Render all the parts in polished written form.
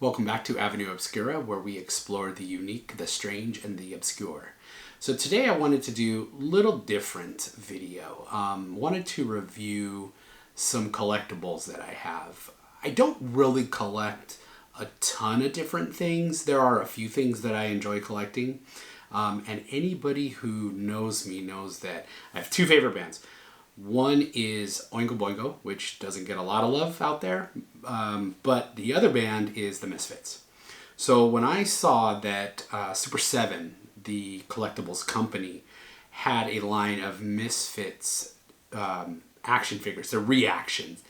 Welcome back to Avenueobscura, where we explore the unique, the strange, and the obscure. So today I wanted to do a little different video. Wanted to review some collectibles that I have. I don't really collect a ton of different things. There are a few things that I enjoy collecting. And anybody who knows me knows that I have two favorite bands. One is Oingo Boingo, which doesn't get a lot of love out there, but the other band is the Misfits. So when I saw that Super 7, the collectibles company, had a line of Misfits action figures, they're reactions,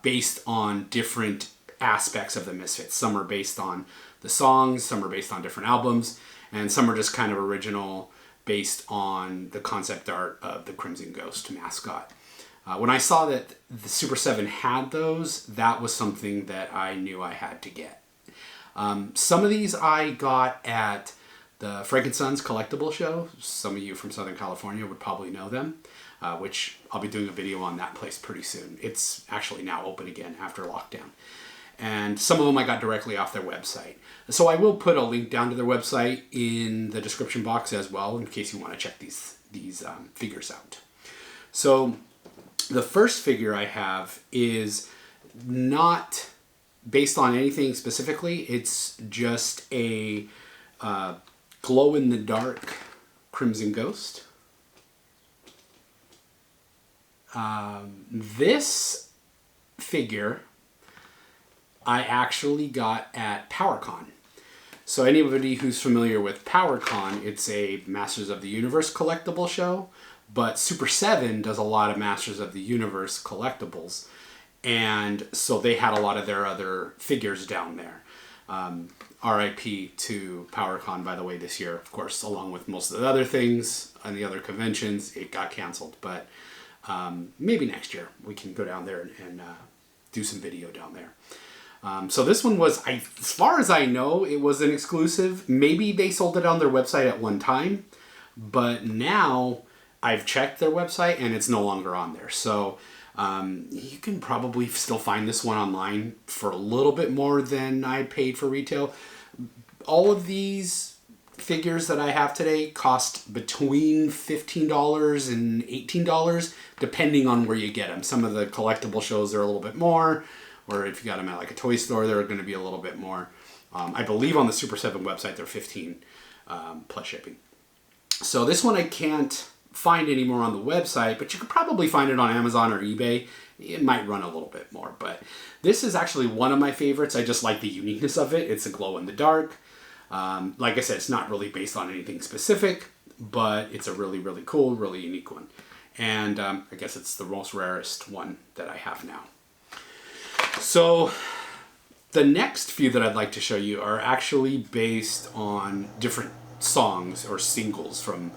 based on different aspects of the Misfits. Some are based on the songs, some are based on different albums, and some are just kind of original, based on the concept art of the Crimson Ghost mascot. When I saw that the Super 7 had those, that was something that I knew I had to get. Some of these I got at the Frankenstein's collectible show. Some of you from Southern California would probably know them, which I'll be doing a video on that place pretty soon. It's actually now open again after lockdown. And some of them I got directly off their website. So I will put a link down to their website in the description box as well, in case you want to check these figures out. So the first figure I have is not based on anything specifically. It's just a glow-in-the-dark Crimson Ghost. This figure I actually got at PowerCon. So anybody who's familiar with PowerCon, it's a Masters of the Universe collectible show, but Super 7 does a lot of Masters of the Universe collectibles, and so they had a lot of their other figures down there. RIP to PowerCon, by the way, this year, of course, along with most of the other things and the other conventions, it got canceled, but maybe next year we can go down there and do some video down there. So this one was, as far as I know, it was an exclusive. Maybe they sold it on their website at one time, but now I've checked their website and it's no longer on there. So you can probably still find this one online for a little bit more than I paid for retail. All of these figures that I have today cost between $15 and $18, depending on where you get them. Some of the collectible shows are a little bit more, or if you got them at like a toy store, they're going to be a little bit more. I believe on the Super 7 website, they're $15 plus shipping. So this one I can't find anymore on the website, but you could probably find it on Amazon or eBay. It might run a little bit more, but this is actually one of my favorites. I just like the uniqueness of it. It's a glow in the dark. Like I said, it's not really based on anything specific, but it's a really, really cool, really unique one. And I guess it's the most rarest one that I have now. So the next few that I'd like to show you are actually based on different songs or singles from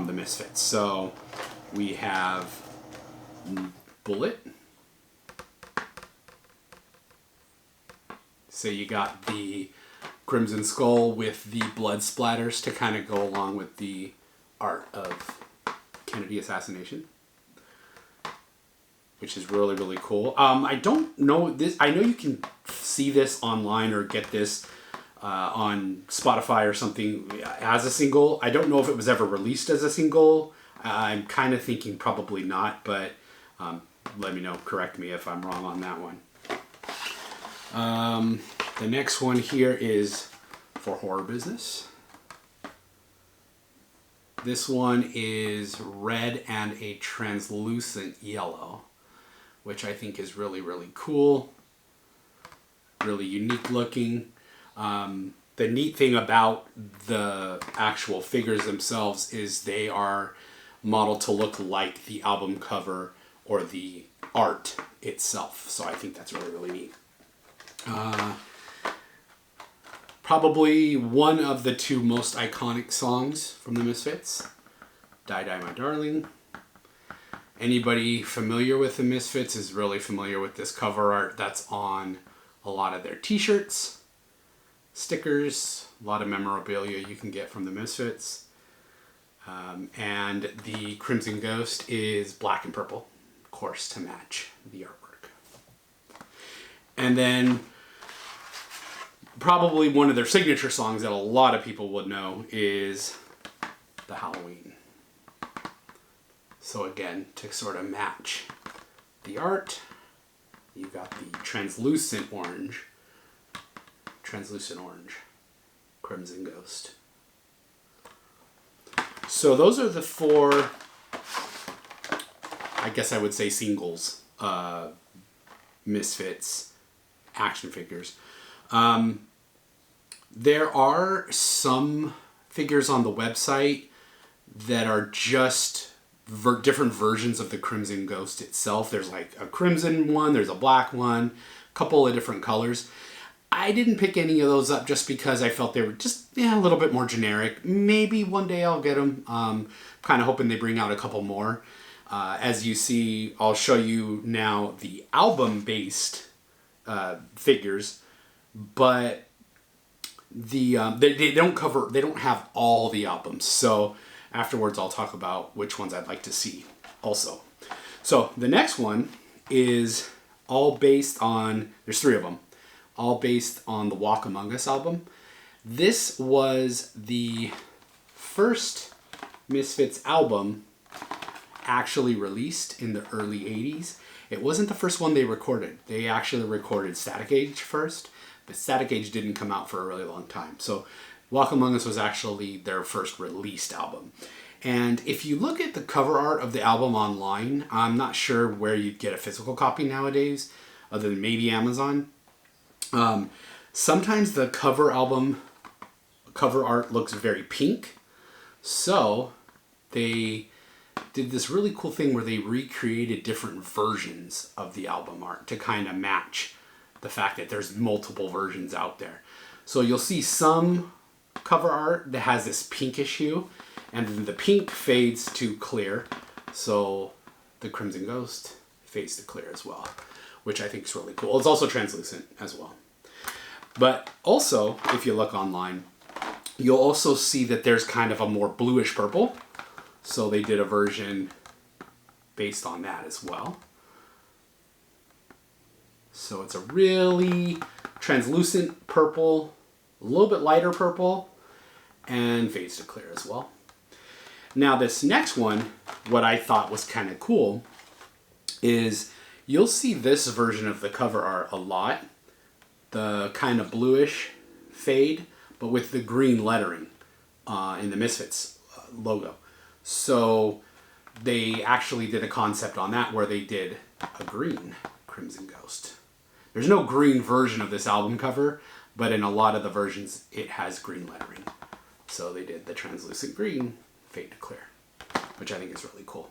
the Misfits. So we have Bullet. So you got the Crimson Skull with the blood splatters to kind of go along with the art of Kennedy assassination, which is really, really cool. I don't know this. I know you can see this online or get this on Spotify or something as a single. I don't know if it was ever released as a single. I'm kind of thinking probably not, but let me know, correct me if I'm wrong on that one. The next one here is for horror business. This one is red and a translucent yellow, which I think is really, really cool. Really unique looking. The neat thing about the actual figures themselves is they are modeled to look like the album cover or the art itself. So I think that's really, really neat. Probably one of the two most iconic songs from the Misfits, Die Die My Darling. Anybody familiar with the Misfits is really familiar with this cover art that's on a lot of their t-shirts, stickers, a lot of memorabilia you can get from the Misfits. And the Crimson Ghost is black and purple, of course, to match the artwork. And then probably one of their signature songs that a lot of people would know is the Halloween. So again, to sort of match the art, you got the translucent orange, Crimson Ghost. So those are the 4, I guess I would say, singles, Misfits action figures. There are some figures on the website that are just different versions of the Crimson Ghost itself. There's like a crimson one, there's a black one, a couple of different colors. I didn't pick any of those up just because I felt they were just a little bit more generic. Maybe one day I'll get them. Kind of hoping they bring out a couple more. As you see, I'll show you now the album-based figures, but they don't have all the albums. So afterwards, I'll talk about which ones I'd like to see also. So the next one is all based on, there's 3 of them, all based on the Walk Among Us album. This was the first Misfits album actually released in the early 80s. It wasn't the first one they recorded. They actually recorded Static Age first, but Static Age didn't come out for a really long time. So Walk Among Us was actually their first released album. And if you look at the cover art of the album online, I'm not sure where you'd get a physical copy nowadays, other than maybe Amazon. Sometimes the cover art looks very pink. So they did this really cool thing where they recreated different versions of the album art to kind of match the fact that there's multiple versions out there. So you'll see some cover art that has this pinkish hue, and then the pink fades to clear. So the Crimson Ghost fades to clear as well, which I think is really cool. It's also translucent as well. But also, if you look online, you'll also see that there's kind of a more bluish purple. So they did a version based on that as well. So it's a really translucent purple, a little bit lighter purple, and fades to clear as well. Now this next one, what I thought was kind of cool, is you'll see this version of the cover art a lot. The kind of bluish fade, but with the green lettering in the Misfits logo. So they actually did a concept on that where they did a green Crimson Ghost. There's no green version of this album cover, but in a lot of the versions it has green lettering. So they did the translucent green, fade to clear, which I think is really cool.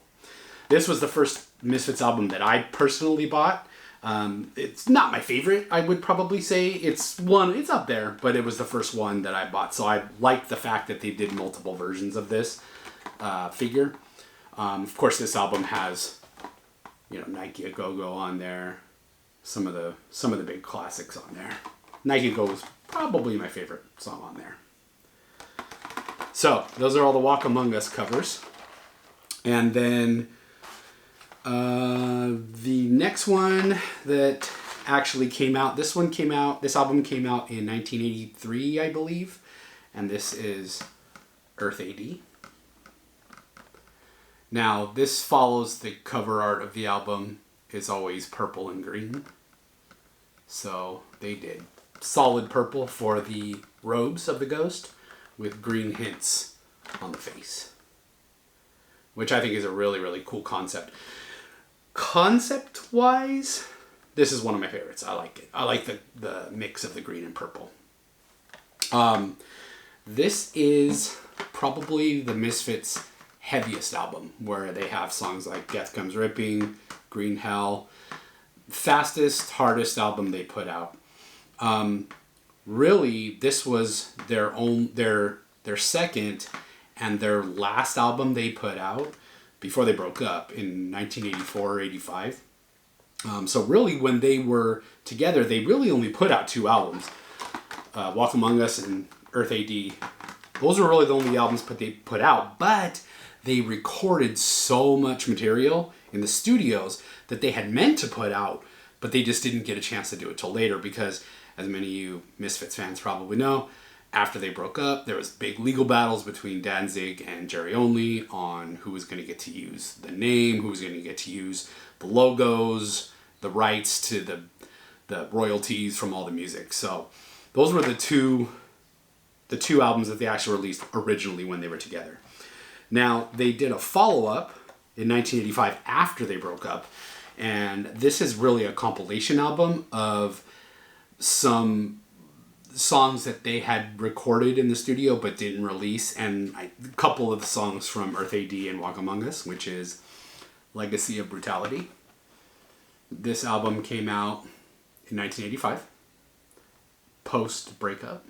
This was the first Misfits album that I personally bought. It's not my favorite, I would probably say. It's up there, but it was the first one that I bought. So I like the fact that they did multiple versions of this figure. Of course, this album has, Nike A Go-Go on there. Some of the big classics on there. Nike Go was probably my favorite song on there. So those are all the Walk Among Us covers. And then the next one that actually came out, this album came out in 1983, I believe. And this is Earth AD. Now, this follows the cover art of the album. It's always purple and green. So they did solid purple for the robes of the ghost with green hints on the face, which I think is a really, really cool concept. Concept-wise, this is one of my favorites. I like it. I like the mix of the green and purple. This is probably the Misfits' heaviest album, where they have songs like Death Comes Ripping, Green Hell. Fastest, hardest album they put out. Really, this was their second and their last album they put out before they broke up in 1984 or 85. So really, when they were together, they really only put out 2 albums. Walk Among Us and Earth AD. Those were really the only albums they put out, but they recorded so much material in the studios that they had meant to put out, but they just didn't get a chance to do it till later because as many of you Misfits fans probably know, after they broke up, there was big legal battles between Danzig and Jerry Only on who was going to get to use the name, who was going to get to use the logos, the rights to the royalties from all the music. So those were the two albums that they actually released originally when they were together. Now, they did a follow-up in 1985 after they broke up, and this is really a compilation album of some songs that they had recorded in the studio but didn't release, and a couple of the songs from Earth AD and Walk Among Us, which is Legacy of Brutality. This album came out in 1985, post-breakup.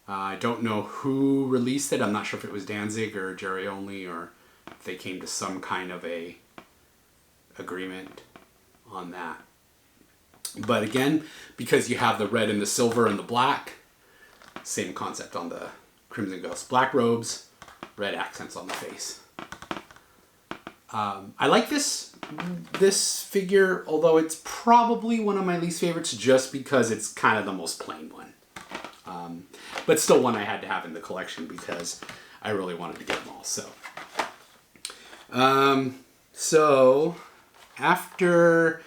I don't know who released it. I'm not sure if it was Danzig or Jerry Only, or if they came to some kind of a agreement on that. But again, because you have the red and the silver and the black, same concept on the Crimson Ghost. Black robes, red accents on the face. I like this figure, although it's probably one of my least favorites just because it's kind of the most plain one. But still one I had to have in the collection because I really wanted to get them all. So after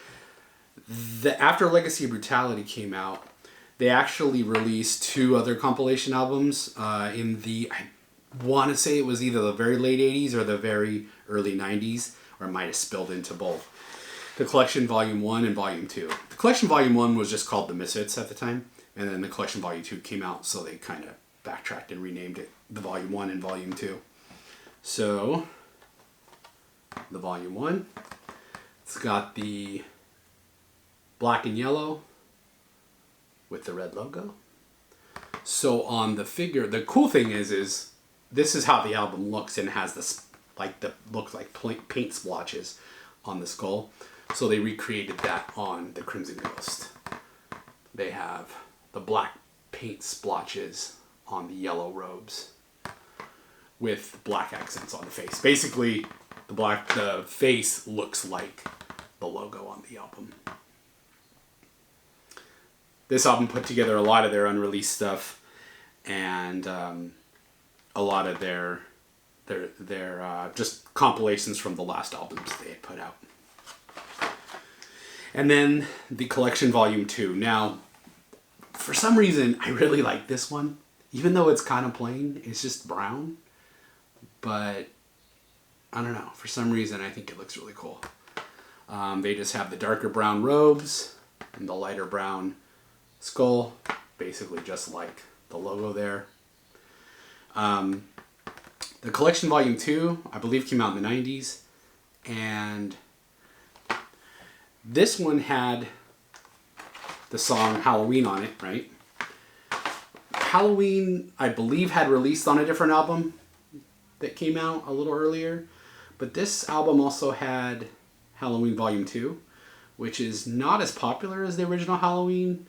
Legacy of Brutality came out, they actually released two other compilation albums in the, I want to say it was either the very late 80s or the very early 90s, or it might have spilled into both. The Collection Volume 1 and Volume 2. The Collection Volume 1 was just called The Misfits at the time, and then the Collection Volume 2 came out, so they kind of backtracked and renamed it the Volume 1 and Volume 2. So, the Volume 1, it's got the black and yellow with the red logo. So on the figure, the cool thing is this is how the album looks, and has this looks like paint splotches on the skull. So they recreated that on the Crimson Ghost. They have the black paint splotches on the yellow robes with black accents on the face. Basically, the face looks like the logo on the album. This album put together a lot of their unreleased stuff, and a lot of their just compilations from the last albums they had put out. And then the Collection Volume 2. Now, for some reason, I really like this one. Even though it's kind of plain, it's just brown. But, I don't know. For some reason, I think it looks really cool. They just have the darker brown robes and the lighter brown skull. Basically just like the logo there. The Collection Volume 2, I believe, came out in the 90s. And this one had the song Halloween on it, right? Halloween, I believe, had released on a different album that came out a little earlier. But this album also had Halloween Volume 2, which is not as popular as the original Halloween.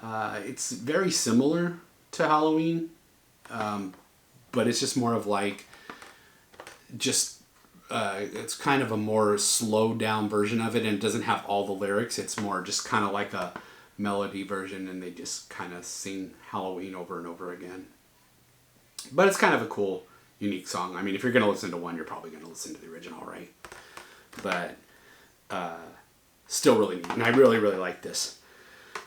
It's very similar to Halloween, but it's just more of like, it's kind of a more slowed down version of it, and it doesn't have all the lyrics. It's more just kind of like a melody version, and they just kind of sing Halloween over and over again. But it's kind of a cool, unique song. I mean, if you're going to listen to one, you're probably going to listen to the original, right? But still really neat, and I really, really like this.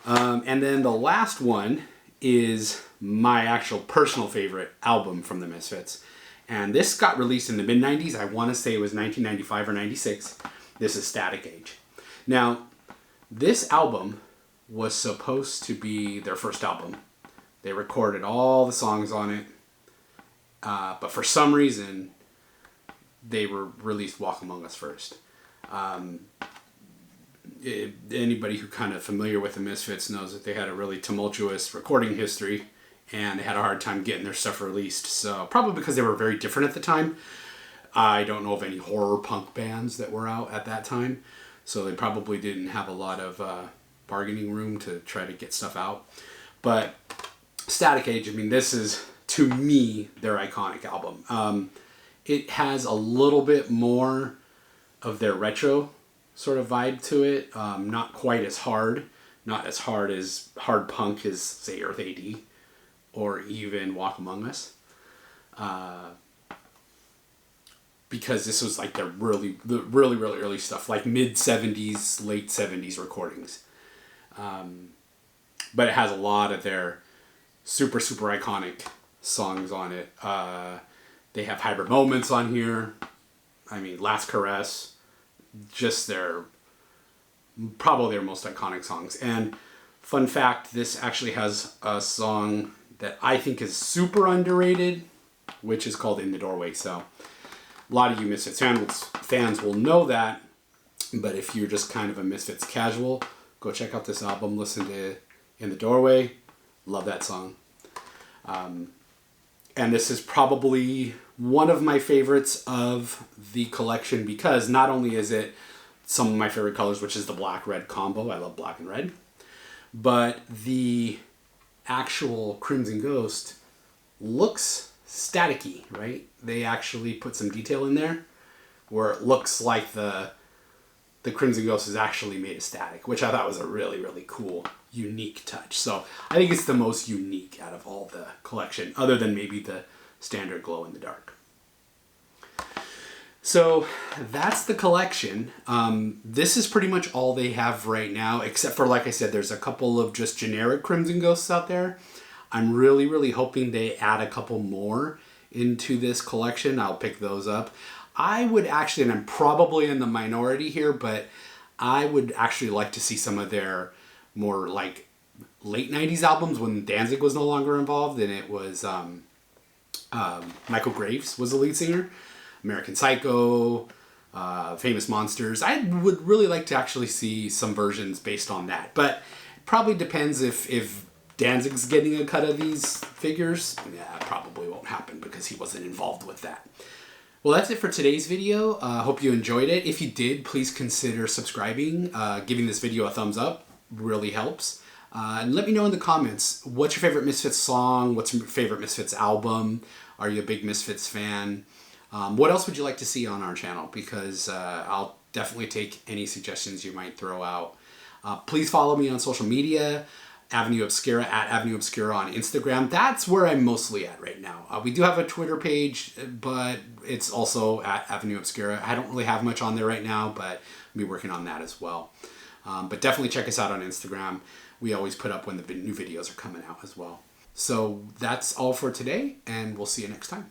And then the last one is my actual personal favorite album from the Misfits. And this got released in the mid-90s. I want to say it was 1995 or 96. This is Static Age. Now, this album was supposed to be their first album. They recorded all the songs on it. But for some reason, they released Walk Among Us first. Anybody who kind of familiar with the Misfits knows that they had a really tumultuous recording history, and they had a hard time getting their stuff released. So probably because they were very different at the time. I don't know of any horror punk bands that were out at that time, so they probably didn't have a lot of bargaining room to try to get stuff out. But Static Age, I mean, this is, to me, their iconic album. It has a little bit more of their retro sort of vibe to it. Not quite as hard, not as hard punk as, say, Earth AD or even Walk Among Us. Because this was like the really early stuff, like mid-70s, late 70s recordings. But it has a lot of their super iconic songs on it. They have Hybrid Moments on here. I mean, Last Caress. Just probably their most iconic songs. And fun fact, this actually has a song that I think is super underrated, which is called In the Doorway. So a lot of you Misfits fans will know that, but if you're just kind of a Misfits casual, go check out this album, listen to In the Doorway. Love that song. And this is probably one of my favorites of the collection because not only is it some of my favorite colors, which is the black-red combo. I love black and red. But the actual Crimson Ghost looks staticky, right? They actually put some detail in there where it looks like the Crimson Ghost is actually made of static, which I thought was a really cool, unique touch. So I think it's the most unique out of all the collection, other than maybe the standard glow in the dark. So that's the collection. This is pretty much all they have right now, except for, like I said, there's a couple of just generic Crimson Ghosts out there. I'm really hoping they add a couple more into this collection. I'll pick those up. I would actually, and I'm probably in the minority here, but I would actually like to see some of their more like late 90s albums when Danzig was no longer involved and it was Michael Graves was the lead singer. American Psycho, Famous Monsters. I would really like to actually see some versions based on that, but it probably depends if Danzig's getting a cut of these figures. Yeah, it probably won't happen because he wasn't involved with that. Well, that's it for today's video. Hope you enjoyed it. If you did, please consider subscribing. Giving this video a thumbs up really helps. And let me know in the comments, what's your favorite Misfits song? What's your favorite Misfits album? Are you a big Misfits fan? What else would you like to see on our channel? Because I'll definitely take any suggestions you might throw out. Please follow me on social media. Avenueobscura at Avenueobscura on Instagram. That's where I'm mostly at right now. We do have a Twitter page, but it's also at Avenueobscura. I don't really have much on there right now, but I'll be working on that as well. But definitely check us out on Instagram. We always put up when the new videos are coming out as well. So that's all for today, and we'll see you next time.